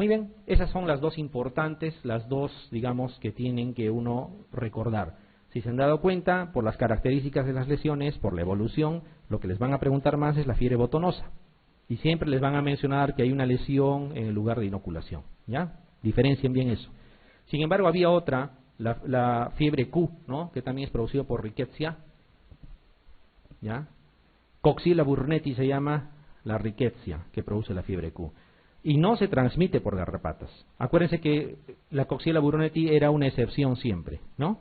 Muy bien, esas son las dos importantes, las dos, digamos, que tienen que uno recordar. Si se han dado cuenta, por las características de las lesiones, por la evolución, lo que les van a preguntar más es la fiebre botonosa. Y siempre les van a mencionar que hay una lesión en el lugar de inoculación, ¿ya? Diferencien bien eso. Sin embargo, había otra, la fiebre Q, ¿no? Que también es producida por Rickettsia, ¿ya? Coxiella burnetii se llama la Rickettsia, que produce la fiebre Q. Y no se transmite por garrapatas. Acuérdense que la Coxiella burnetii era una excepción siempre, ¿no?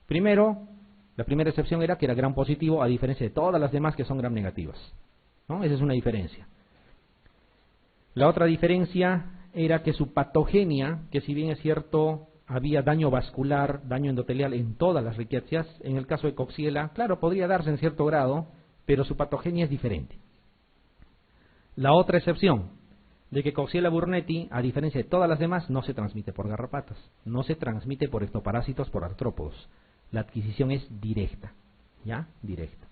Primero, la primera excepción era que era gram positivo, a diferencia de todas las demás que son gram negativas, ¿no? Esa es una diferencia. La otra diferencia era que su patogenia, que si bien es cierto, había daño vascular, daño endotelial en todas las riquecias, en el caso de Coxiella, claro, podría darse en cierto grado, pero su patogenia es diferente. La otra excepción, de que Coxiella burnetii, a diferencia de todas las demás, no se transmite por garrapatas, no se transmite por ectoparásitos, por artrópodos. La adquisición es directa, ¿ya? Directa.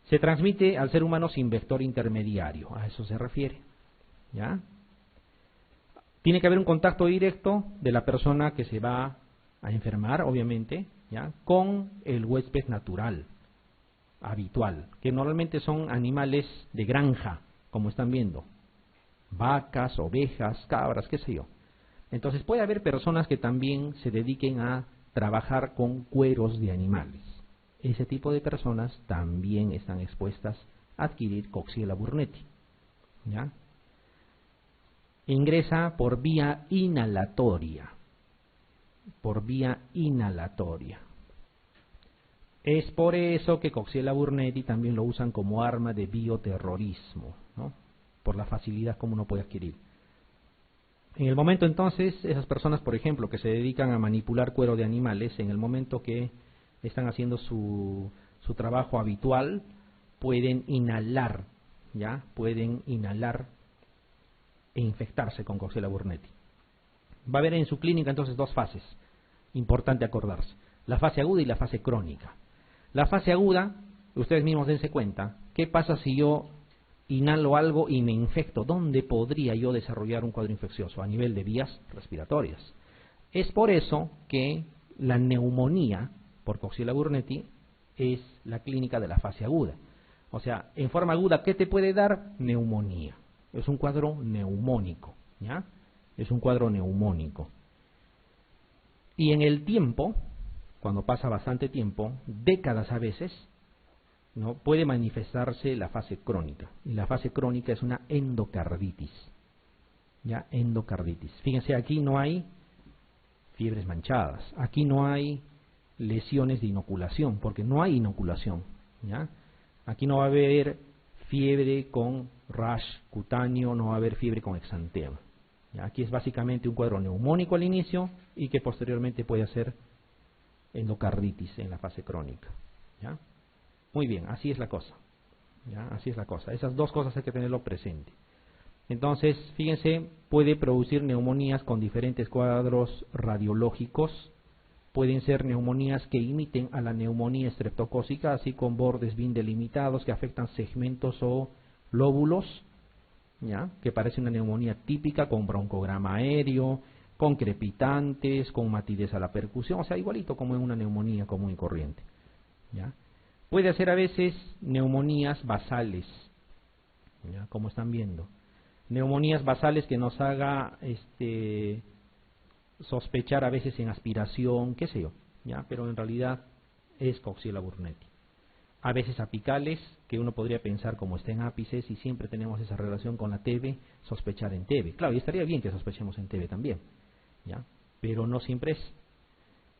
Se transmite al ser humano sin vector intermediario, a eso se refiere, ¿ya? Tiene que haber un contacto directo de la persona que se va a enfermar, obviamente, ¿ya? Con el huésped natural, habitual, que normalmente son animales de granja, como están viendo, vacas, ovejas, cabras, qué sé yo. Entonces puede haber personas que también se dediquen a trabajar con cueros de animales. Ese tipo de personas también están expuestas a adquirir Coxiella burnetii, ¿ya? Ingresa por vía inhalatoria. Por vía inhalatoria. Es por eso que Coxiella burnetii también lo usan como arma de bioterrorismo, ¿no? Por la facilidad como uno puede adquirir. En el momento entonces, esas personas, por ejemplo, que se dedican a manipular cuero de animales, en el momento que están haciendo su trabajo habitual, pueden inhalar, ¿ya? Pueden inhalar e infectarse con Coxiella burnetii. Va a haber en su clínica entonces dos fases, importante acordarse, la fase aguda y la fase crónica. La fase aguda, ustedes mismos dense cuenta, ¿qué pasa si yo inhalo algo y me infecto? ¿Dónde podría yo desarrollar un cuadro infeccioso? A nivel de vías respiratorias. Es por eso que la neumonía por Coxiella burnetii es la clínica de la fase aguda. O sea, en forma aguda, ¿qué te puede dar? Neumonía. Es un cuadro neumónico, ¿ya? Es un cuadro neumónico. Y en el tiempo, cuando pasa bastante tiempo, décadas a veces, ¿no? Puede manifestarse la fase crónica. Y la fase crónica es una endocarditis, ¿ya? Endocarditis. Fíjense, aquí no hay fiebres manchadas, aquí no hay lesiones de inoculación, porque no hay inoculación, ¿ya? Aquí no va a haber fiebre con rash cutáneo, no va a haber fiebre con exantema. ¿Ya? Aquí es básicamente un cuadro neumónico al inicio y que posteriormente puede hacer endocarditis en la fase crónica, ¿ya? Muy bien, así es la cosa, ¿ya? Así es la cosa. Esas dos cosas hay que tenerlo presente. Entonces, fíjense, puede producir neumonías con diferentes cuadros radiológicos. Pueden ser neumonías que imiten a la neumonía estreptocócica, así con bordes bien delimitados que afectan segmentos o lóbulos, ¿ya? Que parece una neumonía típica con broncograma aéreo, con crepitantes, con matidez a la percusión, o sea, igualito como en una neumonía común y corriente, ¿ya? Puede hacer a veces neumonías basales, ¿ya? Como están viendo. Neumonías basales que nos haga sospechar a veces en aspiración, qué sé yo, ¿ya? Pero en realidad es Coxiella burnetii. A veces apicales, que uno podría pensar como está en ápices y siempre tenemos esa relación con la TB, sospechar en TB. Claro, y estaría bien que sospechemos en TB también, ¿ya? Pero no siempre es,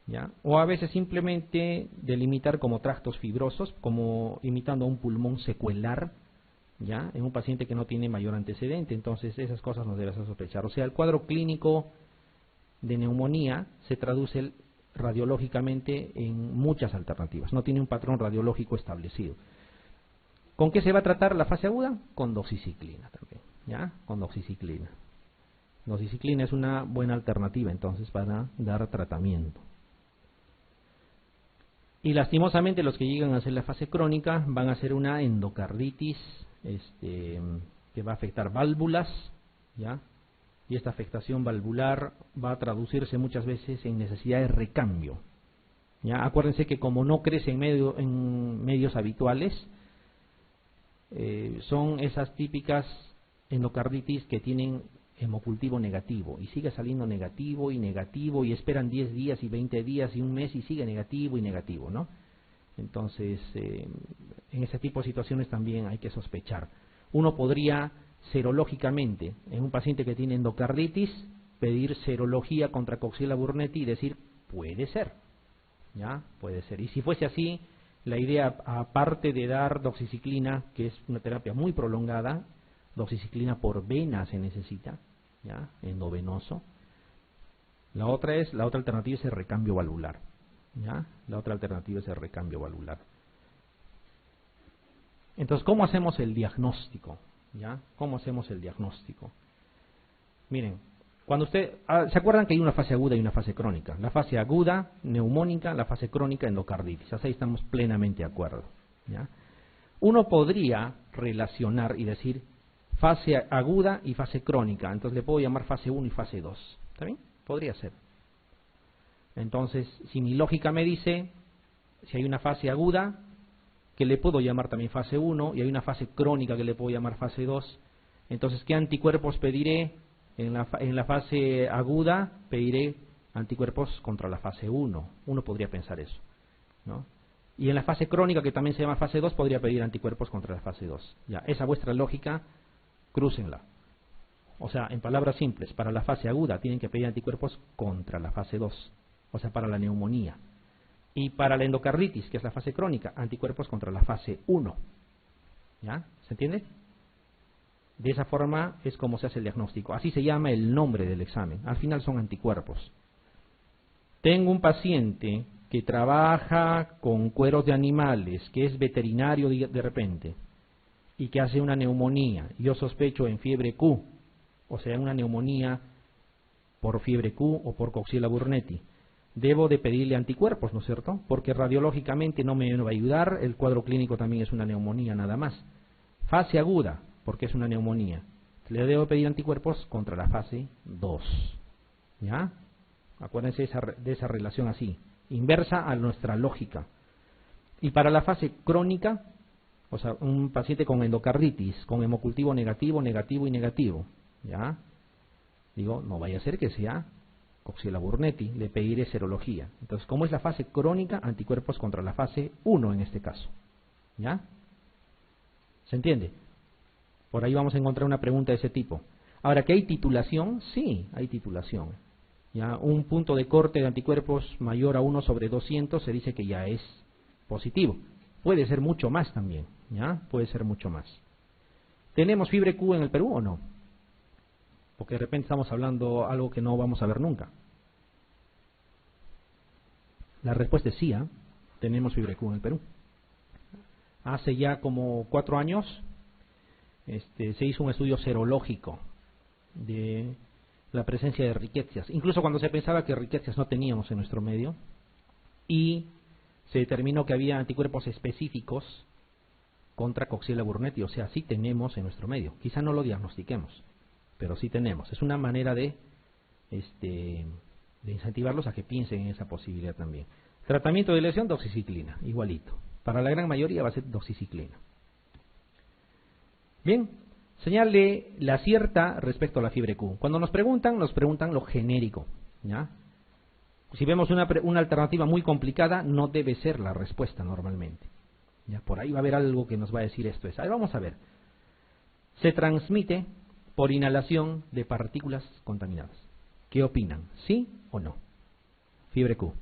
¿ya? O a veces simplemente delimitar como tractos fibrosos, como imitando a un pulmón secuelar, ¿ya? En un paciente que no tiene mayor antecedente, entonces esas cosas nos debes sospechar. O sea, el cuadro clínico de neumonía se traduce radiológicamente en muchas alternativas, no tiene un patrón radiológico establecido. ¿Con qué se va a tratar la fase aguda? Con doxiciclina también, ¿ya? Con doxiciclina. Doxiciclina es una buena alternativa entonces para dar tratamiento. Y lastimosamente los que llegan a hacer la fase crónica van a hacer una endocarditis que va a afectar válvulas, ¿ya? y esta afectación valvular va a traducirse muchas veces en necesidad de recambio. ¿Ya? Acuérdense que como no crece en medios habituales, son esas típicas endocarditis que tienen hemocultivo negativo y sigue saliendo negativo y esperan 10 días y 20 días y un mes y sigue negativo y negativo, ¿no? Entonces, en ese tipo de situaciones también hay que sospechar. Uno podría serológicamente, en un paciente que tiene endocarditis, pedir serología contra Coxiella burnetii y decir, puede ser, ¿ya? Puede ser. Y si fuese así, la idea, aparte de dar doxiciclina, que es una terapia muy prolongada, doxiciclina por vena se necesita, ¿ya? Endovenoso. La otra alternativa es el recambio valvular, ¿ya? La otra alternativa es el recambio valvular. Entonces, ¿cómo hacemos el diagnóstico? ¿Ya? ¿Cómo hacemos el diagnóstico? Miren, cuando ¿se acuerdan que hay una fase aguda y una fase crónica? La fase aguda, neumónica, la fase crónica, endocarditis. Así estamos plenamente de acuerdo, ¿ya? Uno podría relacionar y decir fase aguda y fase crónica. Entonces le puedo llamar fase 1 y fase 2. ¿Está bien? Podría ser. Entonces, si mi lógica me dice, si hay una fase aguda, que le puedo llamar también fase 1, y hay una fase crónica que le puedo llamar fase 2, entonces, ¿qué anticuerpos pediré? En la fase aguda pediré anticuerpos contra la fase 1. Uno podría pensar eso, ¿no? Y en la fase crónica, que también se llama fase 2, podría pedir anticuerpos contra la fase 2. Ya, esa vuestra lógica, crúcenla. O sea, en palabras simples, para la fase aguda tienen que pedir anticuerpos contra la fase 2, o sea, para la neumonía. Y para la endocarditis, que es la fase crónica, anticuerpos contra la fase 1. ¿Ya? ¿Se entiende? De esa forma es como se hace el diagnóstico. Así se llama el nombre del examen. Al final son anticuerpos. Tengo un paciente que trabaja con cueros de animales, que es veterinario de repente, y que hace una neumonía. Yo sospecho en fiebre Q, o sea, una neumonía por fiebre Q o por Coxiella burnetii. Debo de pedirle anticuerpos, ¿no es cierto? Porque radiológicamente no me va a ayudar, el cuadro clínico también es una neumonía nada más. Fase aguda, porque es una neumonía. Le debo pedir anticuerpos contra la fase 2. ¿Ya? Acuérdense de esa relación así, inversa a nuestra lógica. Y para la fase crónica, o sea, un paciente con endocarditis, con hemocultivo negativo, negativo y negativo, ¿ya? Digo, no vaya a ser que sea Coxiella burnetii, le pediré serología. Entonces, como es la fase crónica, anticuerpos contra la fase 1 en este caso. ¿Ya? ¿Se entiende? Por ahí vamos a encontrar una pregunta de ese tipo. Ahora, ¿que hay titulación? Sí, hay titulación. ¿Ya? Un punto de corte de anticuerpos mayor a 1/200 se dice que ya es positivo. Puede ser mucho más también, ¿ya? Puede ser mucho más. ¿Tenemos fiebre Q en el Perú o no? Porque de repente estamos hablando algo que no vamos a ver nunca. La respuesta es sí, ¿eh? Tenemos fiebre Q en el Perú. Hace ya como 4 años se hizo un estudio serológico de la presencia de riquecias, incluso cuando se pensaba que riquecias no teníamos en nuestro medio, y se determinó que había anticuerpos específicos contra Coxiella burnetii, o sea, sí tenemos en nuestro medio. Quizá no lo diagnostiquemos, pero sí tenemos. Es una manera de incentivarlos a que piensen en esa posibilidad también. Tratamiento de lesión, doxiciclina, igualito. Para la gran mayoría va a ser doxiciclina. Bien, señale la cierta respecto a la fiebre Q. Cuando nos preguntan lo genérico, ¿ya? Si vemos una alternativa muy complicada, no debe ser la respuesta normalmente. ¿Ya? Por ahí va a haber algo que nos va a decir esto. Ahí vamos a ver. Se transmite por inhalación de partículas contaminadas. ¿Qué opinan? ¿Sí o no? Fiebre Q.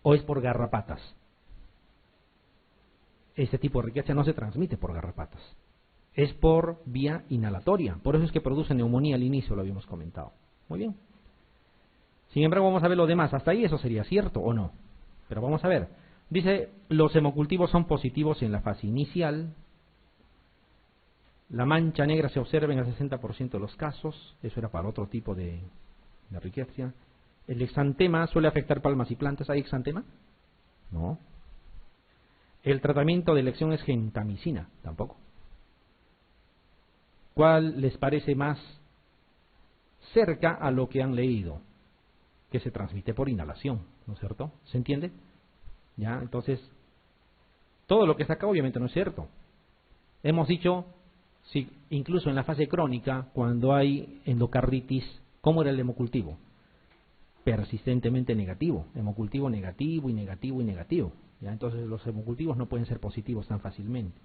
¿O es por garrapatas? Este tipo de riqueza no se transmite por garrapatas. Es por vía inhalatoria. Por eso es que produce neumonía al inicio, lo habíamos comentado. Muy bien. Sin embargo, vamos a ver lo demás. Hasta ahí eso sería cierto o no. Pero vamos a ver. Dice, los hemocultivos son positivos en la fase inicial. La mancha negra se observa en el 60% de los casos. Eso era para otro tipo de riqueza. El exantema suele afectar palmas y plantas. ¿Hay exantema? No. El tratamiento de elección es gentamicina. Tampoco. ¿Cuál les parece más cerca a lo que han leído, que se transmite por inhalación, ¿no es cierto? ¿Se entiende? Ya, entonces, todo lo que está acá obviamente no es cierto. Hemos dicho, si incluso en la fase crónica, cuando hay endocarditis, ¿cómo era el hemocultivo? Persistentemente negativo, hemocultivo negativo y negativo y negativo. ¿Ya? Entonces los hemocultivos no pueden ser positivos tan fácilmente.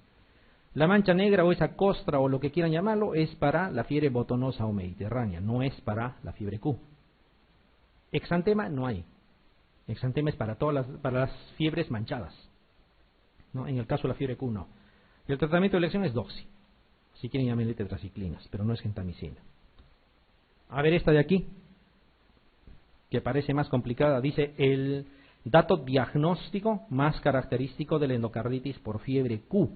La mancha negra o esa costra o lo que quieran llamarlo es para la fiebre botonosa o mediterránea, no es para la fiebre Q. Exantema no hay. Exantema es para para las fiebres manchadas, ¿no? En el caso de la fiebre Q no. Y el tratamiento de elección es doxi. Si quieren llamarle tetraciclinas, pero no es gentamicina. A ver esta de aquí, que parece más complicada. Dice el dato diagnóstico más característico de la endocarditis por fiebre Q.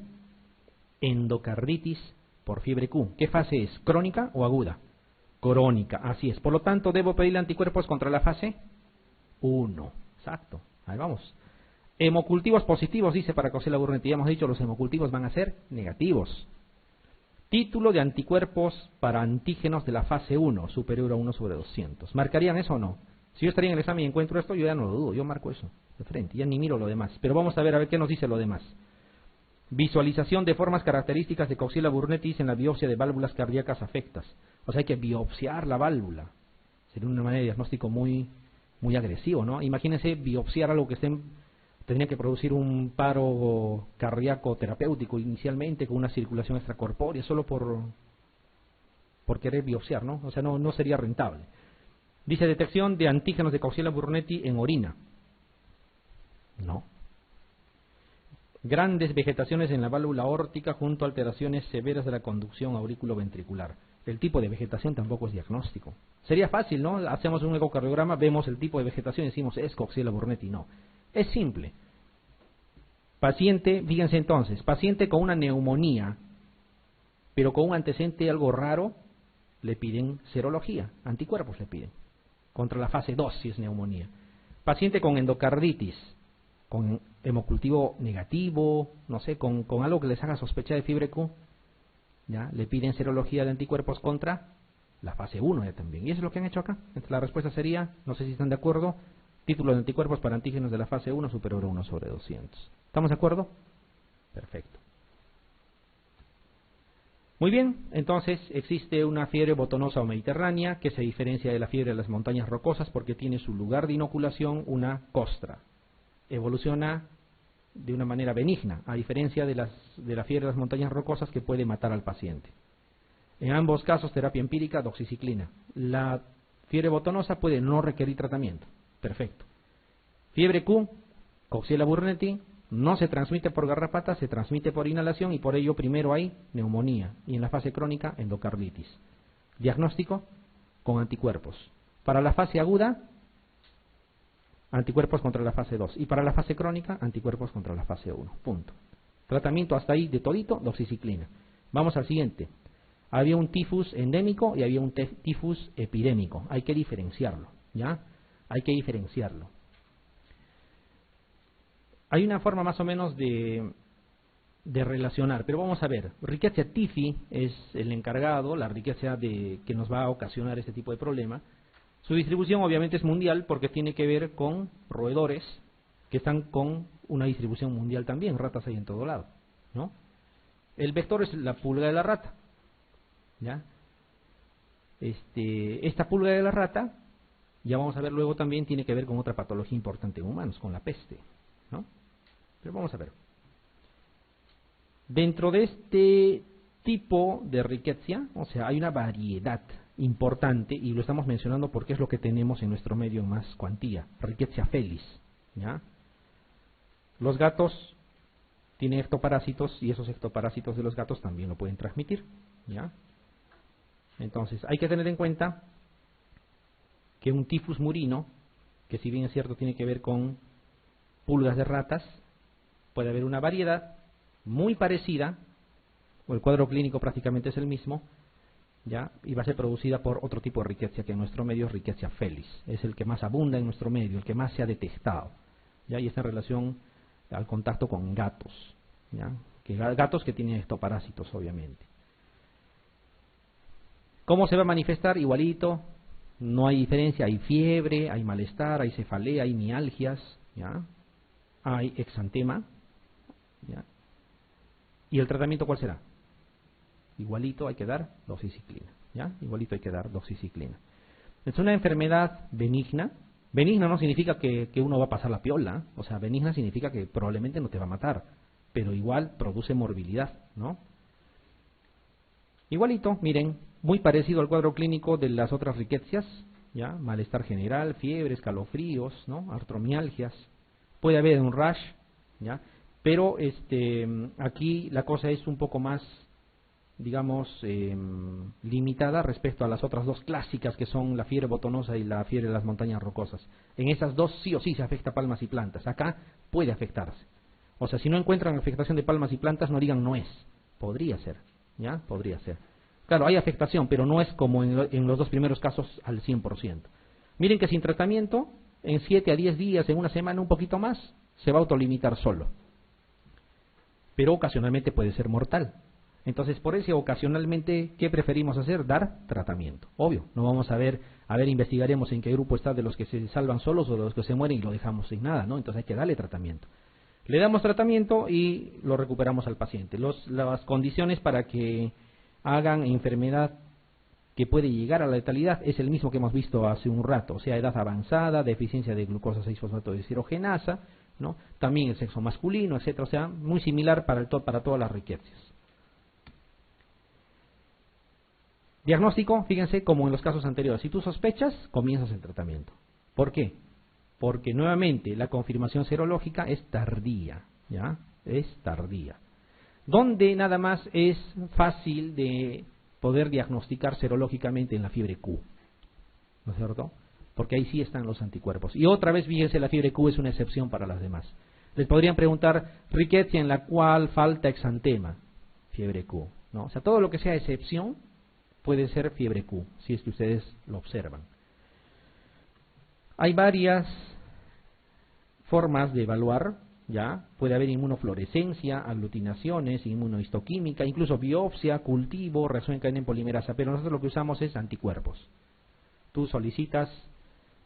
Endocarditis por fiebre Q. ¿Qué fase es? ¿Crónica o aguda? Crónica, así es. Por lo tanto, debo pedirle anticuerpos contra la fase 1. Exacto. Ahí vamos. Hemocultivos positivos, dice para Coxiella burnetii. Ya hemos dicho, los hemocultivos van a ser negativos. Título de anticuerpos para antígenos de la fase 1, superior a 1/200. ¿Marcarían eso o no? Si yo estaría en el examen y encuentro esto, yo ya no lo dudo, yo marco eso de frente, ya ni miro lo demás. Pero vamos a ver qué nos dice lo demás. Visualización de formas características de Coxiella burnetii en la biopsia de válvulas cardíacas afectas. O sea, hay que biopsiar la válvula. Sería una manera de diagnóstico muy agresivo, ¿no? Imagínense biopsiar algo que tendría que producir un paro cardíaco terapéutico inicialmente con una circulación extracorpórea solo por querer biopsiar, ¿no? O sea, no sería rentable. Dice detección de antígenos de Coxiella burnetii en orina. No. Grandes vegetaciones en la válvula aórtica junto a alteraciones severas de la conducción aurículo-ventricular. El tipo de vegetación tampoco es diagnóstico. Sería fácil, ¿no? Hacemos un ecocardiograma, vemos el tipo de vegetación y decimos, es Coxiella burnetii. No. Es simple. Paciente, fíjense entonces, paciente con una neumonía, pero con un antecedente algo raro, le piden serología, anticuerpos le piden, contra la fase 2 si es neumonía. Paciente con endocarditis, con hemocultivo negativo, no sé, con algo que les haga sospechar de fiebre Q, ¿ya? Le piden serología de anticuerpos contra la fase 1 ya también. Y eso es lo que han hecho acá. La respuesta sería, no sé si están de acuerdo, título de anticuerpos para antígenos de la fase 1 superior a 1/200. ¿Estamos de acuerdo? Perfecto. Muy bien, entonces existe una fiebre botonosa o mediterránea que se diferencia de la fiebre de las montañas rocosas porque tiene su lugar de inoculación una costra. Evoluciona de una manera benigna, a diferencia de la fiebre de las montañas rocosas que puede matar al paciente. En ambos casos, terapia empírica, doxiciclina. La fiebre botonosa puede no requerir tratamiento. Perfecto. Fiebre Q, Coxiella burnetii, no se transmite por garrapata, se transmite por inhalación y por ello primero hay neumonía y en la fase crónica endocarditis. Diagnóstico con anticuerpos. Para la fase aguda, anticuerpos contra la fase 2 y para la fase crónica, anticuerpos contra la fase 1. Punto. Tratamiento hasta ahí de todito, doxiciclina. Vamos al siguiente. Había un tifus endémico y había un tifus epidémico. Hay que diferenciarlo, ¿ya? Hay que diferenciarlo. Hay una forma más o menos de relacionar, pero vamos a ver. Rickettsia tifi es el encargado, la riqueza que nos va a ocasionar este tipo de problema. Su distribución obviamente es mundial porque tiene que ver con roedores que están con una distribución mundial también, ratas hay en todo lado, ¿no? El vector es la pulga de la rata, ¿ya? Esta pulga de la rata, ya vamos a ver luego también, tiene que ver con otra patología importante en humanos, con la peste, ¿no? Pero vamos a ver. Dentro de este tipo de Rickettsia, o sea, hay una variedad importante, y lo estamos mencionando porque es lo que tenemos en nuestro medio en más cuantía, Rickettsia felis, ¿ya? Los gatos tienen ectoparásitos y esos ectoparásitos de los gatos también lo pueden transmitir, ¿ya? Entonces, hay que tener en cuenta que un tifus murino, que si bien es cierto tiene que ver con pulgas de ratas, puede haber una variedad muy parecida, o el cuadro clínico prácticamente es el mismo, ¿ya? Y va a ser producida por otro tipo de Rickettsia, que en nuestro medio es Rickettsia felis. Es el que más abunda en nuestro medio, el que más se ha detectado, ¿ya? Y está en relación al contacto con gatos, ¿ya? Gatos que tienen ectoparásitos, obviamente. ¿Cómo se va a manifestar? Igualito, no hay diferencia, hay fiebre, hay malestar, hay cefalea, hay mialgias, ¿ya? Hay exantema, ¿ya? ¿Y el tratamiento cuál será? Igualito hay que dar doxiciclina, ¿ya? Igualito hay que dar doxiciclina. Es una enfermedad benigna. Benigna no significa que uno va a pasar la piola, o sea, benigna significa que probablemente no te va a matar, pero igual produce morbilidad, ¿no? Igualito, miren, muy parecido al cuadro clínico de las otras riquecias, ¿ya? Malestar general, fiebre, escalofríos, ¿no? Artromialgias, puede haber un rash, ¿ya? Pero aquí la cosa es un poco más, digamos, limitada respecto a las otras dos clásicas que son la fiebre botonosa y la fiebre de las montañas rocosas. En esas dos sí o sí se afecta palmas y plantas. Acá puede afectarse. O sea, si no encuentran afectación de palmas y plantas, no digan no es. Podría ser, ¿ya? Podría ser. Claro, hay afectación, pero no es como en los dos primeros casos al 100%. Miren que sin tratamiento, en 7 a 10 días, en una semana, un poquito más, se va a autolimitar solo. Pero ocasionalmente puede ser mortal. Entonces, por eso ocasionalmente, ¿qué preferimos hacer? Dar tratamiento. Obvio, no vamos a ver, investigaremos en qué grupo está de los que se salvan solos o de los que se mueren y lo dejamos sin nada, ¿no? Entonces hay que darle tratamiento. Le damos tratamiento y lo recuperamos al paciente. Las condiciones para que hagan enfermedad que puede llegar a la letalidad es el mismo que hemos visto hace un rato, o sea, edad avanzada, deficiencia de glucosa 6-fosfato deshidrogenasa, ¿no? También el sexo masculino, etcétera, o sea, muy similar para todas las riquezas. Diagnóstico, fíjense, como en los casos anteriores, si tú sospechas, comienzas el tratamiento. ¿Por qué? Porque nuevamente la confirmación serológica es tardía, ¿ya? Es tardía. Donde nada más es fácil de poder diagnosticar serológicamente en la fiebre Q, ¿no es cierto? Porque ahí sí están los anticuerpos. Y otra vez, fíjense, la fiebre Q es una excepción para las demás. Les podrían preguntar, riqueza en la cual falta exantema, fiebre Q, ¿no? O sea, todo lo que sea excepción puede ser fiebre Q, si es que ustedes lo observan. Hay varias formas de evaluar, ¿ya? Puede haber inmunofluorescencia, aglutinaciones, inmunohistoquímica, incluso biopsia, cultivo, reacción en cadena en polimerasa, pero nosotros lo que usamos es anticuerpos. Tú solicitas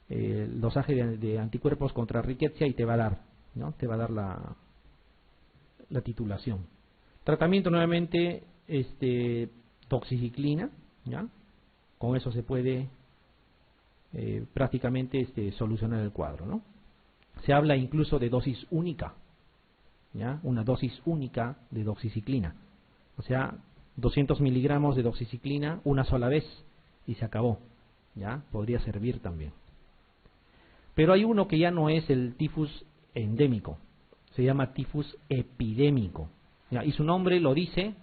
el dosaje de anticuerpos contra riqueza y te va a dar, ¿no? Te va a dar la titulación. Tratamiento nuevamente, doxiciclina, ¿ya? Con eso se puede prácticamente solucionar el cuadro, ¿no? Se habla incluso de dosis única, ¿ya? Una dosis única de doxiciclina. O sea, 200 miligramos de doxiciclina una sola vez y se acabó, ¿ya? Podría servir también. Pero hay uno que ya no es el tifus endémico, se llama tifus epidémico, ¿ya? Y su nombre lo dice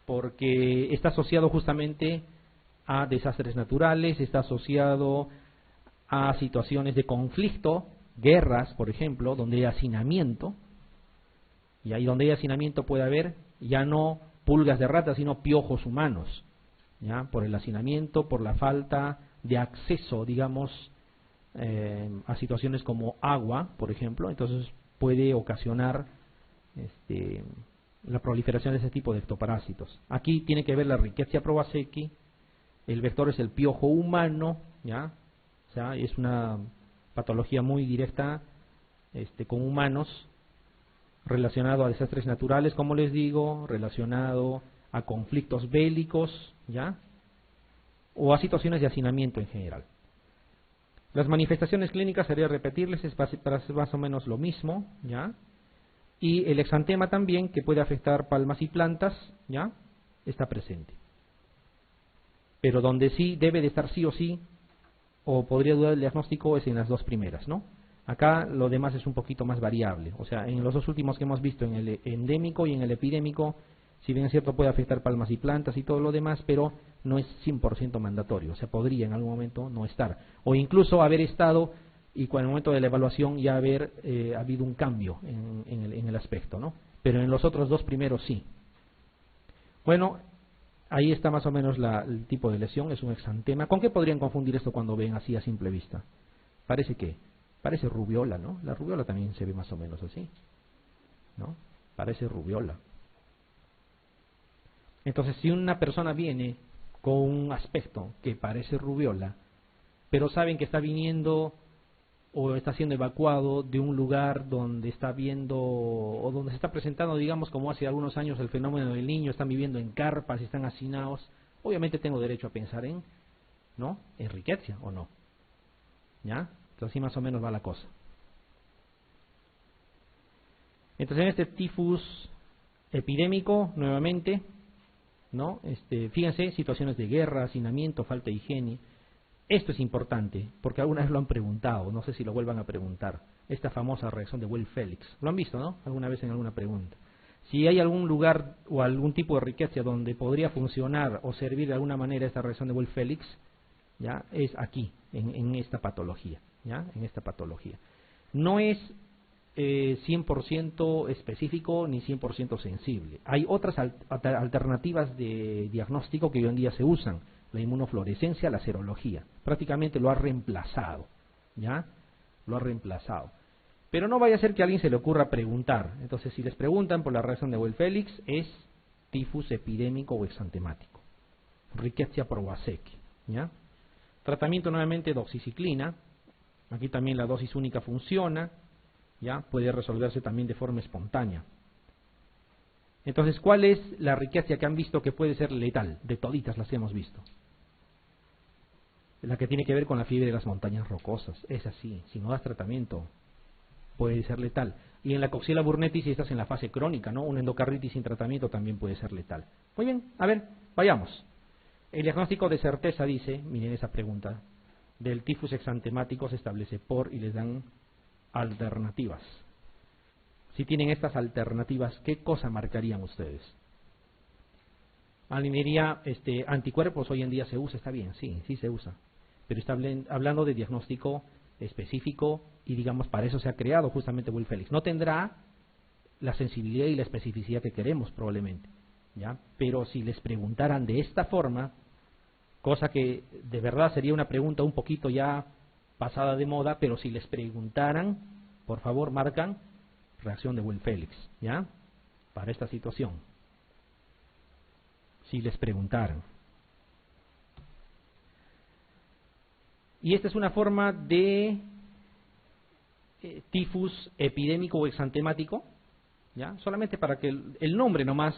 porque está asociado justamente a desastres naturales, está asociado a situaciones de conflicto, guerras, por ejemplo, donde hay hacinamiento, y ahí donde hay hacinamiento puede haber ya no pulgas de rata, sino piojos humanos, ¿ya? Por el hacinamiento, por la falta de acceso, digamos, a situaciones como agua, por ejemplo, entonces puede ocasionar la proliferación de ese tipo de ectoparásitos. Aquí tiene que ver la Rickettsia prowazekii, el vector es el piojo humano, ¿ya? O sea, es una patología muy directa con humanos, relacionado a desastres naturales, como les digo, relacionado a conflictos bélicos, ¿ya? O a situaciones de hacinamiento en general. Las manifestaciones clínicas, sería repetirles, es más o menos lo mismo, ¿ya? Y el exantema también, que puede afectar palmas y plantas, ¿ya? Está presente. Pero donde sí debe de estar sí o sí, o podría dudar el diagnóstico, es en las dos primeras, ¿no? Acá lo demás es un poquito más variable. O sea, en los dos últimos que hemos visto, en el endémico y en el epidémico, si bien es cierto puede afectar palmas y plantas y todo lo demás, pero no es 100% mandatorio. O sea, podría en algún momento no estar. O incluso haber estado y en el momento de la evaluación ya haber habido un cambio en el aspecto, ¿no? Pero en los otros dos primeros sí. Bueno, ahí está más o menos el tipo de lesión, es un exantema. ¿Con qué podrían confundir esto cuando ven así a simple vista? Parece rubiola, ¿no? La rubiola también se ve más o menos así, ¿no? Parece rubiola. Entonces, si una persona viene con un aspecto que parece rubiola, pero saben que está viniendo o está siendo evacuado de un lugar donde está viendo o donde se está presentando, digamos, como hace algunos años el fenómeno del Niño, están viviendo en carpas, están hacinados, obviamente tengo derecho a pensar en, ¿no?, en riqueza o no. ¿Ya? Entonces así más o menos va la cosa. Entonces en este tifus epidémico, nuevamente, ¿no? Fíjense, situaciones de guerra, hacinamiento, falta de higiene. Esto es importante, porque alguna vez lo han preguntado, no sé si lo vuelvan a preguntar. Esta famosa reacción de Weil-Felix. Lo han visto, ¿no? Alguna vez en alguna pregunta. Si hay algún lugar o algún tipo de riqueza donde podría funcionar o servir de alguna manera esta reacción de Weil-Felix, ya es aquí, en esta patología, ya, en esta patología. No es 100% específico ni 100% sensible. Hay otras alternativas de diagnóstico que hoy en día se usan. La inmunofluorescencia, la serología. Prácticamente lo ha reemplazado, ¿ya? Lo ha reemplazado. Pero no vaya a ser que a alguien se le ocurra preguntar. Entonces, si les preguntan por la reacción de Weil-Felix, es tifus epidémico o exantemático. Rickettsia prowazekii, ¿ya? Tratamiento nuevamente doxiciclina. Aquí también la dosis única funciona, ¿ya? Puede resolverse también de forma espontánea. Entonces, ¿cuál es la Rickettsia que han visto que puede ser letal? De toditas las que hemos visto. La que tiene que ver con la fiebre de las montañas rocosas. Es así, si no das tratamiento, puede ser letal. Y en la Coxiella burnetis, si estás en la fase crónica, ¿no? Una endocarditis sin tratamiento también puede ser letal. Muy bien, a ver, vayamos. El diagnóstico de certeza dice, miren esa pregunta, del tifus exantemático se establece por y les dan alternativas. Si tienen estas alternativas, ¿qué cosa marcarían ustedes? Alguien diría, anticuerpos hoy en día se usa, está bien, sí, sí se usa. Pero está hablando de diagnóstico específico y digamos para eso se ha creado justamente Weil-Felix. No tendrá la sensibilidad y la especificidad que queremos probablemente, ¿ya? Pero si les preguntaran de esta forma, cosa que de verdad sería una pregunta un poquito ya pasada de moda, pero si les preguntaran, por favor marcan reacción de Weil-Felix, ¿ya? Para esta situación. Si les preguntaran. Y esta es una forma de tifus epidémico o exantemático, ¿ya? Solamente para que el nombre nomás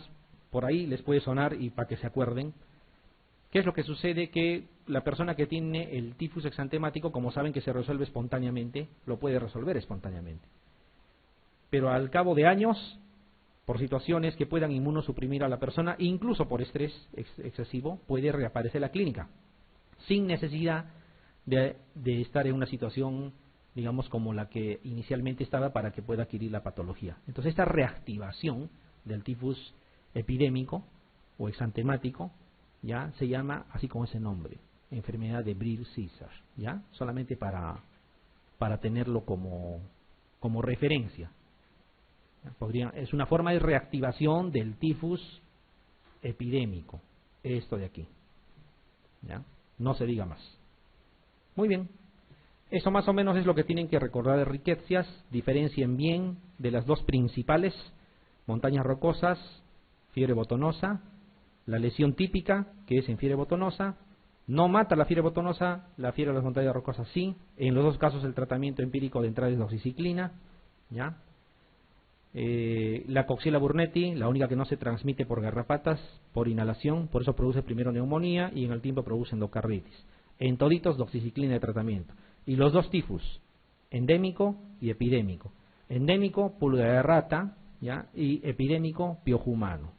por ahí les puede sonar y para que se acuerden. ¿Qué es lo que sucede? Que la persona que tiene el tifus exantemático, como saben que se resuelve espontáneamente, lo puede resolver espontáneamente. Pero al cabo de años, por situaciones que puedan inmunosuprimir a la persona, incluso por estrés excesivo, puede reaparecer la clínica, sin necesidad de estar en una situación, digamos, como la que inicialmente estaba para que pueda adquirir la patología. Entonces, esta reactivación del tifus epidémico o exantemático, ya se llama así como ese nombre, enfermedad de Brier-César, ya, solamente para tenerlo como referencia. Es una forma de reactivación del tifus epidémico, esto de aquí, ¿ya? No se diga más. Muy bien, eso más o menos es lo que tienen que recordar de riquezas. Diferencien bien de las dos principales, montañas rocosas, fiebre botonosa, la lesión típica, que es en fiebre botonosa, no mata la fiebre botonosa, la fiebre de las montañas rocosas sí. En los dos casos el tratamiento empírico de entrada es doxiciclina, ¿ya? La Coxiella burnetii, la única que no se transmite por garrapatas, por inhalación, por eso produce primero neumonía y en el tiempo produce endocarditis. En toditos doxiciclina de tratamiento. Y los dos tifus, endémico y epidémico. Endémico, pulga de rata, ¿ya? Y epidémico, piojo humano,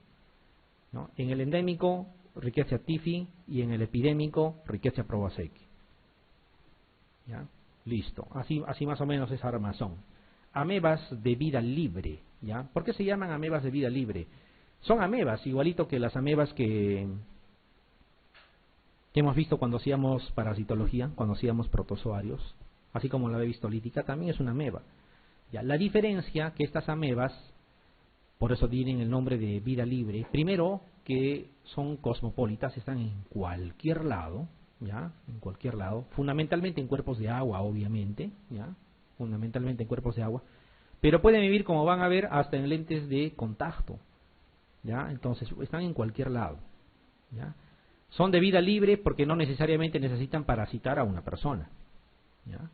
¿no? En el endémico, Rickettsia tifi, y en el epidémico, Rickettsia prowazekii. ¿Ya? Listo. Así más o menos es armazón. Amebas de vida libre, ¿ya? ¿Por qué se llaman amebas de vida libre? Son amebas, igualito que las amebas que hemos visto cuando hacíamos parasitología, cuando hacíamos protozoarios, así como la histolítica, también es una ameba. ¿Ya? La diferencia que estas amebas, por eso tienen el nombre de vida libre, primero que son cosmopolitas, están en cualquier lado, ¿ya? En cualquier lado, fundamentalmente en cuerpos de agua, obviamente, ¿ya? Fundamentalmente en cuerpos de agua, pero pueden vivir, como van a ver, hasta en lentes de contacto, ¿ya? Entonces están en cualquier lado, ¿ya? Son de vida libre porque no necesariamente necesitan parasitar a una persona. ¿Ya?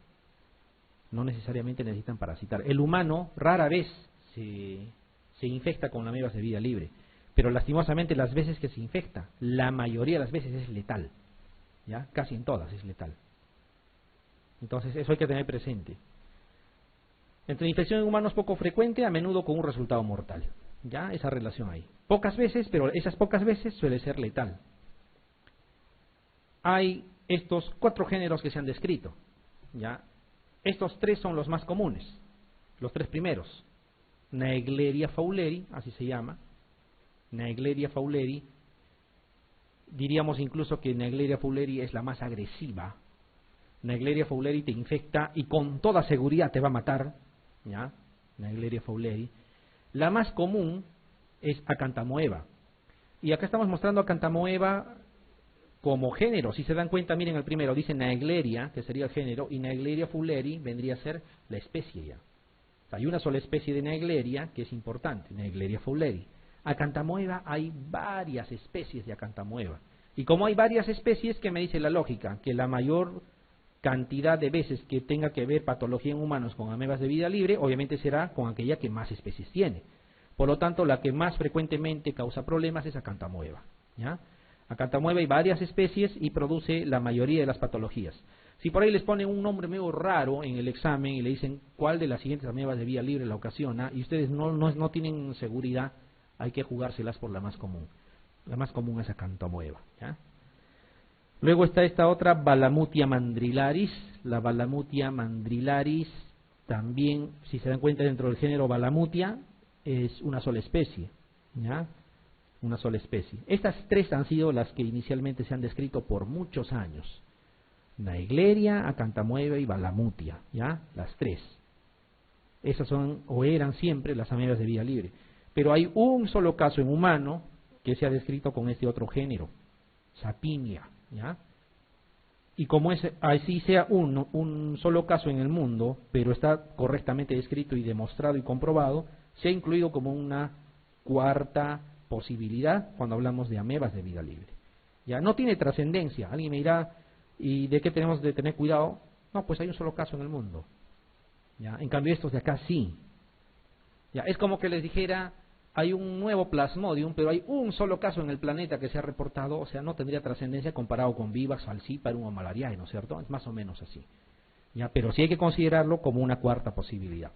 No necesariamente necesitan parasitar. El humano rara vez se infecta con amebas de vida libre, pero lastimosamente las veces que se infecta, la mayoría de las veces es letal. ¿Ya? Casi en todas es letal. Entonces eso hay que tener presente. Entre infección en humanos poco frecuente, a menudo con un resultado mortal. Ya, esa relación ahí. Pocas veces, pero esas pocas veces suele ser letal. Hay estos 4 géneros que se han descrito. Ya, estos 3 son los más comunes. Los 3 primeros. Naegleria fowleri, así se llama. Naegleria fowleri. Diríamos incluso que Naegleria fowleri es la más agresiva. Naegleria fowleri te infecta y con toda seguridad te va a matar. ¿Ya? Naegleria fowleri. La más común es Acanthamoeba. Y acá estamos mostrando Acanthamoeba como género. Si se dan cuenta, miren el primero, dice Naegleria, que sería el género, y Naegleria fowleri vendría a ser la especie ya. O sea, hay una sola especie de Naegleria que es importante, Naegleria fowleri. Acanthamoeba, hay varias especies de Acanthamoeba. Y como hay varias especies, ¿qué me dice la lógica? Que la mayor cantidad de veces que tenga que ver patología en humanos con amebas de vida libre, obviamente será con aquella que más especies tiene. Por lo tanto, la que más frecuentemente causa problemas es Acanthamoeba. ¿Ya? Acanthamoeba hay varias especies y produce la mayoría de las patologías. Si por ahí les ponen un nombre medio raro en el examen y le dicen cuál de las siguientes amebas de vida libre la ocasiona, y ustedes no tienen seguridad, hay que jugárselas por la más común. La más común es Acanthamoeba. ¿Ya? Luego está esta otra, Balamutia mandrilaris. La Balamutia mandrilaris también, si se dan cuenta, dentro del género Balamutia, es una sola especie. ¿Ya? Una sola especie. Estas 3 han sido las que inicialmente se han descrito por muchos años. Naegleria, Acanthamoeba y Balamutia. ¿Ya? Las 3. Esas son o eran siempre las amebas de vida libre. Pero hay un solo caso en humano que se ha descrito con este otro género, Sapinia. ¿Ya? Y como así sea un solo caso en el mundo, pero está correctamente descrito y demostrado y comprobado, se ha incluido como una 4ª posibilidad cuando hablamos de amebas de vida libre. Ya no tiene trascendencia. Alguien me dirá, ¿y de qué tenemos de tener cuidado? No, pues hay un solo caso en el mundo. ¿Ya? En cambio estos de acá sí. Ya, es como que les dijera, hay un nuevo Plasmodium, pero hay un solo caso en el planeta que se ha reportado, o sea, no tendría trascendencia comparado con Vivax, Falciparum o Malariae, ¿no es cierto? Es más o menos así. Ya, pero sí hay que considerarlo como una 4ª posibilidad.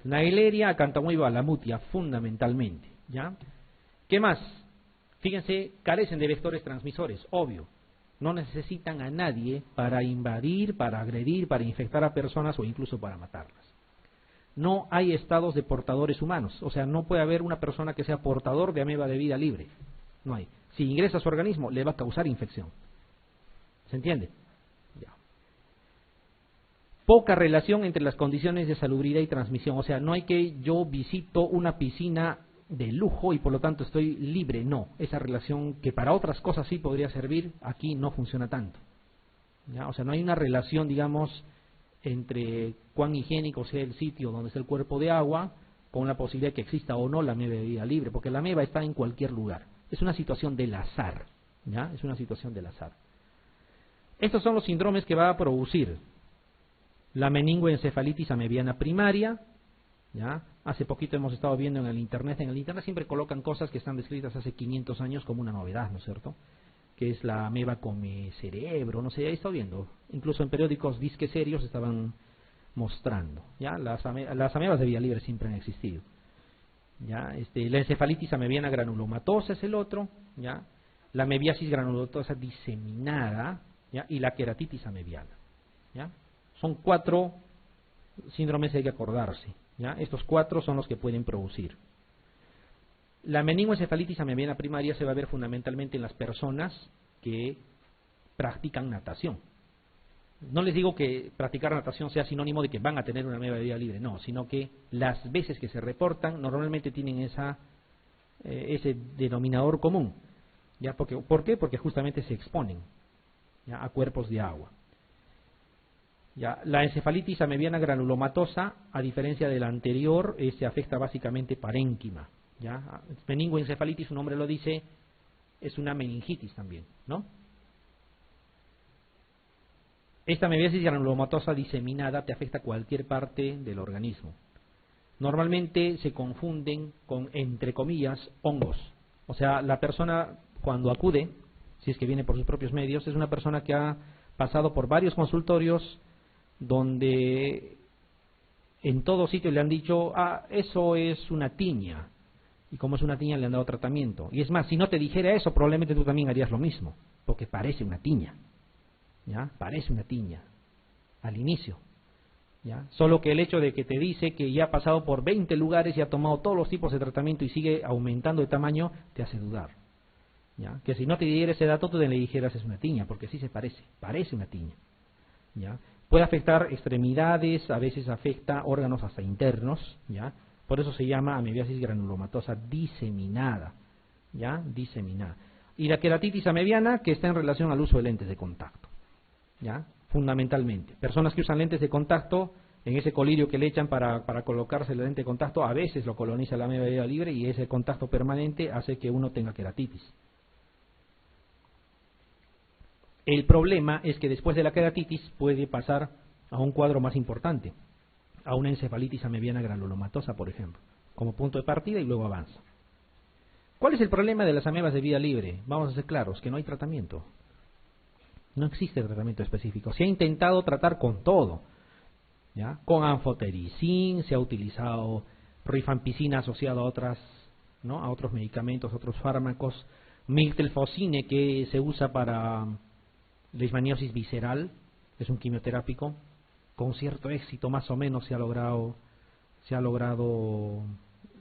Naegleria, Acanthamoeba y Balamutia, fundamentalmente. ¿Ya? ¿Qué más? Fíjense, carecen de vectores transmisores, obvio. No necesitan a nadie para invadir, para agredir, para infectar a personas o incluso para matarlas. No hay estados de portadores humanos, o sea, no puede haber una persona que sea portador de ameba de vida libre. No hay. Si ingresa a su organismo, le va a causar infección. ¿Se entiende? Ya. Poca relación entre las condiciones de salubridad y transmisión, o sea, no hay que yo visito una piscina de lujo y por lo tanto estoy libre. No, esa relación que para otras cosas sí podría servir, aquí no funciona tanto. ¿Ya? O sea, no hay una relación, digamos, entre cuán higiénico sea el sitio donde está el cuerpo de agua con la posibilidad de que exista o no la ameba de vida libre, porque la ameba está en cualquier lugar. Es una situación del azar. ¿Ya? Es una situación del azar. Estos son los síndromes que va a producir la meningoencefalitis amebiana primaria. ¿Ya? Hace poquito hemos estado viendo en el internet siempre colocan cosas que están descritas hace 500 años como una novedad, ¿no es cierto? Que es la ameba come cerebro, no sé, ahí está viendo. Incluso en periódicos disque serios estaban mostrando. ¿Ya? Las amebas de vida libre siempre han existido. ¿Ya? La encefalitis amebiana granulomatosa es el otro. ¿Ya? La amebiasis granulomatosa diseminada, ¿ya? Y la queratitis amebiana. ¿Ya? Son 4 síndromes que hay que acordarse. ¿Ya? Estos 4 son los que pueden producir. La meningoencefalitis amebiana primaria se va a ver fundamentalmente en las personas que practican natación. No les digo que practicar natación sea sinónimo de que van a tener una ameba de vida libre, no, sino que las veces que se reportan normalmente tienen ese denominador común. ¿Ya? ¿Por qué? Porque justamente se exponen, ¿ya? A cuerpos de agua. ¿Ya? La encefalitis amebiana granulomatosa, a diferencia de la anterior, se afecta básicamente parénquima. ¿Ya? Meningoencefalitis, su nombre lo dice, es una meningitis también, ¿no? Esta amebiasis granulomatosa diseminada te afecta a cualquier parte del organismo. Normalmente se confunden con, entre comillas, hongos. O sea, la persona cuando acude, si es que viene por sus propios medios, es una persona que ha pasado por varios consultorios donde en todo sitio le han dicho, eso es una tiña. Y como es una tiña le han dado tratamiento. Y es más, si no te dijera eso, probablemente tú también harías lo mismo, porque parece una tiña. ¿Ya? Parece una tiña al inicio. ¿Ya? Solo que el hecho de que te dice que ya ha pasado por 20 lugares y ha tomado todos los tipos de tratamiento y sigue aumentando de tamaño, te hace dudar. ¿Ya? Que si no te diera ese dato, tú le dijeras es una tiña, porque sí se parece una tiña. ¿Ya? Puede afectar extremidades, a veces afecta órganos hasta internos, ¿ya? Por eso se llama amebiasis granulomatosa diseminada, ¿ya? Diseminada. Y la queratitis amebiana, que está en relación al uso de lentes de contacto, ¿ya? Fundamentalmente. Personas que usan lentes de contacto, en ese colirio que le echan para colocarse el lente de contacto, a veces lo coloniza la ameba libre y ese contacto permanente hace que uno tenga queratitis. El problema es que después de la queratitis puede pasar a un cuadro más importante, a una encefalitis amebiana granulomatosa, por ejemplo, como punto de partida y luego avanza. ¿Cuál es el problema de las amebas de vida libre? Vamos a ser claros, que no hay tratamiento. No existe tratamiento específico. Se ha intentado tratar con todo, ¿ya? Con anfotericin, se ha utilizado rifampicina asociado a otras, ¿no? A otros medicamentos, otros fármacos, miltelfosine que se usa para leishmaniosis visceral, es un quimioterápico, con cierto éxito más o menos se ha logrado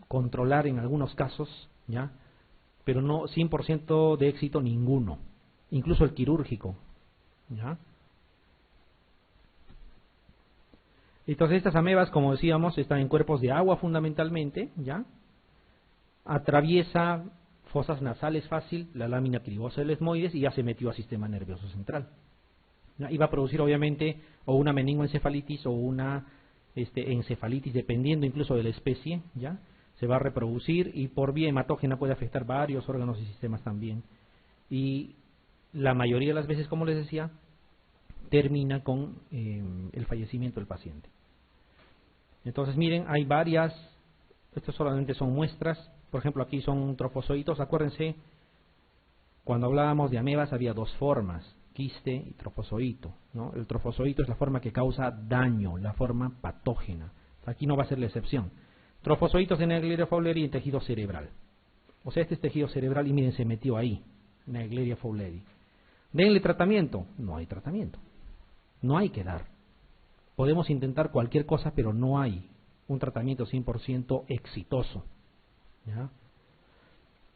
controlar en algunos casos, ¿ya? Pero no 100% de éxito ninguno, incluso el quirúrgico, ¿ya? Entonces estas amebas, como decíamos, están en cuerpos de agua fundamentalmente, ¿ya? Atraviesa fosas nasales fácil, la lámina cribosa del esmoides y ya se metió al sistema nervioso central. ¿Ya? Y va a producir obviamente o una meningoencefalitis o una encefalitis, dependiendo incluso de la especie, ¿ya? Se va a reproducir y por vía hematógena puede afectar varios órganos y sistemas también. Y la mayoría de las veces, como les decía, termina con el fallecimiento del paciente. Entonces miren, hay varias, estos solamente son muestras, por ejemplo aquí son trofozoitos, acuérdense, cuando hablábamos de amebas había dos formas, quiste y trofozoito, ¿no? El trofozoito es la forma que causa daño, la forma patógena, aquí no va a ser la excepción. Trofozoitos en Naegleria fowleri y en tejido cerebral, o sea este es tejido cerebral y miren se metió ahí, Naegleria fowleri. Denle tratamiento, no hay tratamiento, no hay que dar. Podemos intentar cualquier cosa, pero no hay un tratamiento 100% exitoso, ¿ya?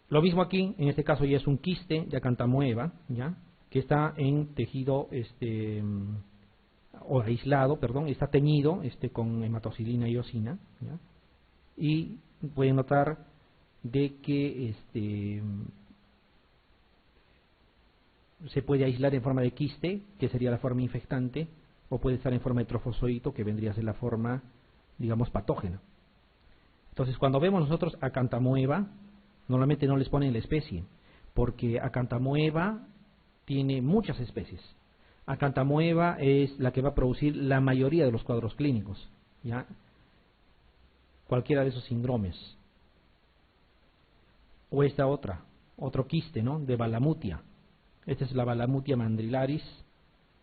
Lo mismo aquí, en este caso ya es un quiste de Acanthamoeba, ¿ya? Que está en tejido o aislado, perdón, está teñido con hematocilina y eosina, ¿ya? Y pueden notar de que se puede aislar en forma de quiste, que sería la forma infectante, o puede estar en forma de trofozoito, que vendría a ser la forma, digamos, patógena. Entonces, cuando vemos nosotros Acanthamoeba, normalmente no les ponen la especie, porque Acanthamoeba tiene muchas especies. Acanthamoeba es la que va a producir la mayoría de los cuadros clínicos, ¿ya? Cualquiera de esos síndromes. O esta otro quiste, ¿no? De Balamutia. Esta es la Balamutia mandrilaris,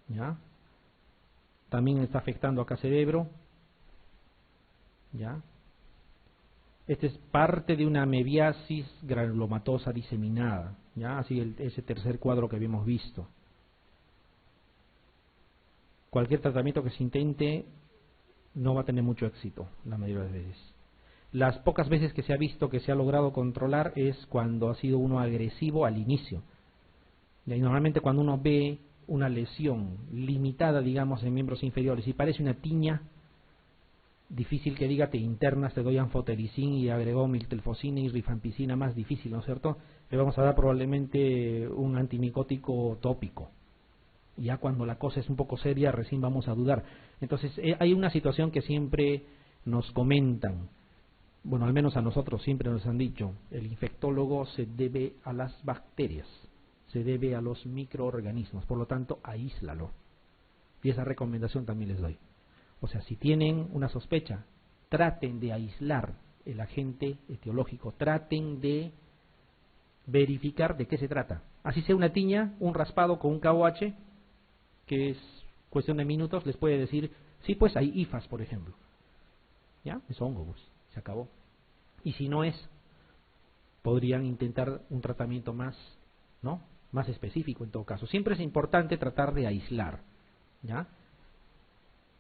¿ya? También está afectando acá cerebro, ¿ya? Este es parte de una amebiasis granulomatosa diseminada, ¿ya? Así ese tercer cuadro que habíamos visto. Cualquier tratamiento que se intente no va a tener mucho éxito, la mayoría de las veces. Las pocas veces que se ha visto que se ha logrado controlar es cuando ha sido uno agresivo al inicio. Y normalmente cuando uno ve una lesión limitada, digamos, en miembros inferiores y parece una tiña, difícil que diga te internas, te doy anfotericin y agregó miltelfosina y rifampicina, más difícil, ¿no es cierto? Le vamos a dar probablemente un antimicótico tópico. Ya cuando la cosa es un poco seria, recién vamos a dudar. Entonces hay una situación que siempre nos comentan. bueno, al menos a nosotros siempre nos han dicho, el infectólogo se debe a las bacterias, se debe a los microorganismos, por lo tanto, aíslalo. Y esa recomendación también les doy. O sea, si tienen una sospecha, traten de aislar el agente etiológico, traten de verificar de qué se trata. Así sea una tiña, un raspado con un KOH, que es cuestión de minutos, les puede decir, sí, pues hay hifas, por ejemplo. ¿Ya? Es hongo, pues, se acabó. Y si no es, podrían intentar un tratamiento más, ¿no? Más específico en todo caso. Siempre es importante tratar de aislar, ¿ya?,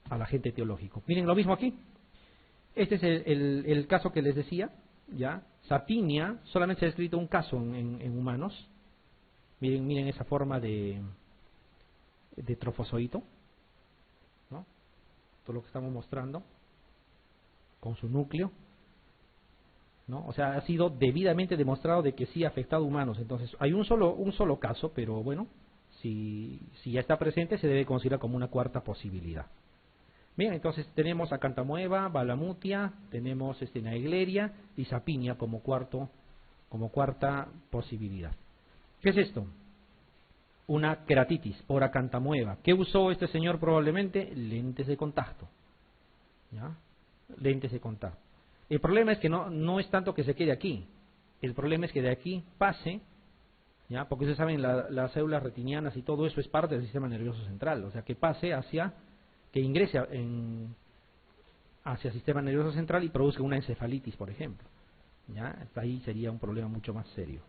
al agente etiológico. Miren, lo mismo aquí. Este es el caso que les decía, ¿ya? Sapinia, solamente se ha escrito un caso en humanos. Miren esa forma de trofozoito, ¿no? Todo lo que estamos mostrando con su núcleo, ¿no? O sea, ha sido debidamente demostrado de que sí ha afectado a humanos. Entonces, hay un solo caso, pero bueno, si ya está presente, se debe considerar como una cuarta posibilidad. Bien, entonces tenemos Acantamueva, Balamutia, tenemos Naegleria y Sapinia como cuarta posibilidad. ¿Qué es esto? Una queratitis por Acantamueva. ¿Qué usó este señor probablemente? Lentes de contacto, ¿ya? Lentes de contacto. El problema es que no es tanto que se quede aquí. El problema es que de aquí pase, ¿ya? Porque ustedes saben, las células retinianas y todo eso es parte del sistema nervioso central. O sea, que pase que ingrese hacia el sistema nervioso central y produzca una encefalitis, por ejemplo. ¿Ya? Hasta ahí sería un problema mucho más serio.